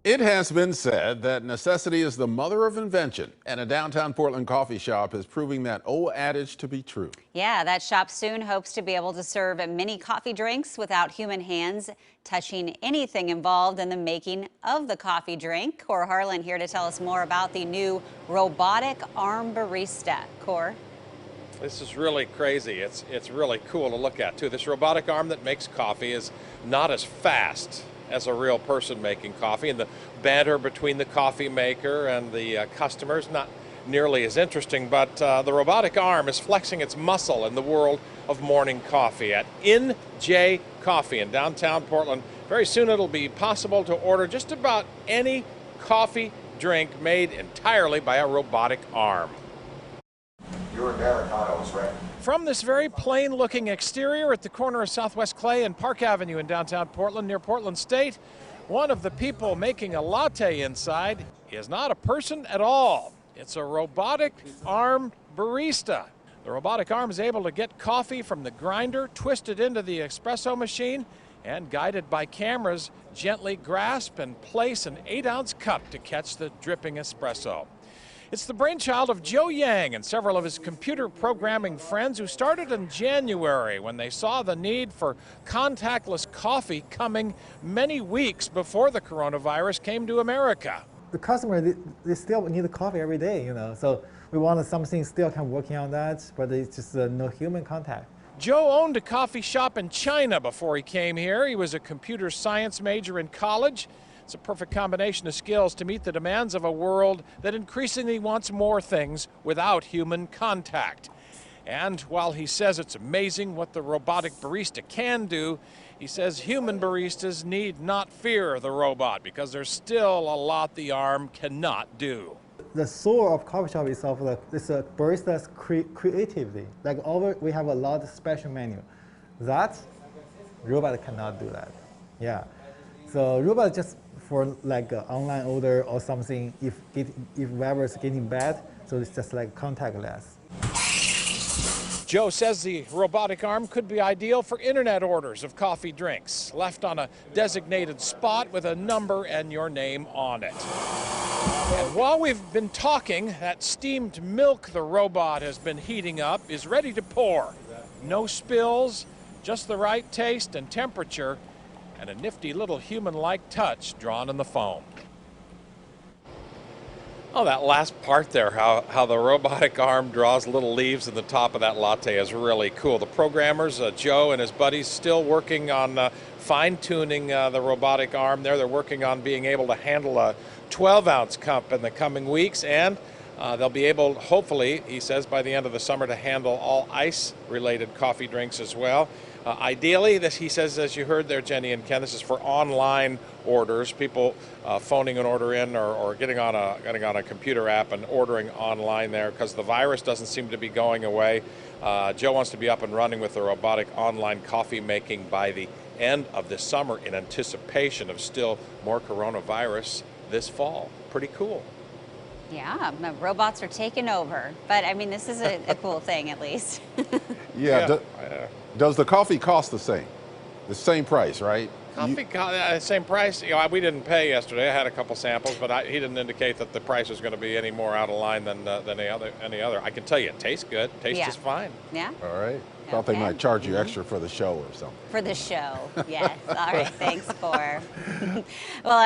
It has been said that necessity is the mother of invention, and a downtown Portland coffee shop is proving that old adage to be true. Yeah, that shop soon hopes to be able to serve mini coffee drinks without human hands touching anything involved in the making of the coffee drink. Cor Harlan here to tell us more about the new robotic arm barista. Cor? This is really crazy. It's really cool to look at too. This robotic arm that makes coffee is not as fast as a real person making coffee, and the banter between the coffee maker and the customers not nearly as interesting, but the robotic arm is flexing its muscle in the world of morning coffee at NJ Coffee in downtown Portland. Very soon it'll be possible to order just about any coffee drink made entirely by a robotic arm. Your Americano is ready. From this very plain-looking exterior at the corner of Southwest Clay and Park Avenue in downtown Portland near Portland State, one of the people making a latte inside is not a person at all. It's a robotic arm barista. The robotic arm is able to get coffee from the grinder, twist it into the espresso machine, and guided by cameras, gently grasp and place an 8-ounce cup to catch the dripping espresso. It's the brainchild of Joe Yang and several of his computer programming friends who started in January when they saw the need for contactless coffee coming many weeks before the coronavirus came to America. The customer, they still need coffee every day, so we wanted something still kind of working on that, but it's just no human contact. Joe owned a coffee shop in China before he came here. He was a computer science major in college. It's a perfect combination of skills to meet the demands of a world that increasingly wants more things without human contact. And while he says it's amazing what the robotic barista can do, he says human baristas need not fear the robot because there's still a lot the arm cannot do. The soul of coffee shop is of this barista's creativity. Like we have a lot of special menu. That robot cannot do that. Yeah. So robot just for like an online order or something, if whatever is getting bad, so it's just like contactless. Joe says the robotic arm could be ideal for internet orders of coffee drinks, left on a designated spot with a number and your name on it. And while we've been talking, that steamed milk the robot has been heating up is ready to pour. No spills, just the right taste and temperature, and a nifty little human-like touch drawn in the foam. Oh, that last part there, how the robotic arm draws little leaves in the top of that latte is really cool. The programmers, Joe and his buddies, still working on fine-tuning the robotic arm there. They're working on being able to handle a 12-ounce cup in the coming weeks, and they'll be able, hopefully, he says, by the end of the summer to handle all ice-related coffee drinks as well. Ideally, this, he says, as you heard there, Jenny and Ken, this is for online orders, people phoning an order in or getting on a computer app and ordering online there because the virus doesn't seem to be going away. Joe wants to be up and running with the robotic online coffee making by the end of this summer in anticipation of still more coronavirus this fall. Pretty cool. Yeah, the robots are taking over. But I mean, this is a cool thing at least. Yeah. Does the coffee cost the same? The same price, right? Coffee, same price. We didn't pay yesterday. I had a couple samples, but he didn't indicate that the price was going to be any more out of line than any other. I can tell you, it tastes good. Tastes just fine. Yeah. All right. Thought they might charge you extra for the show or something. For the show, yes. All right. Thanks, Cor. Well.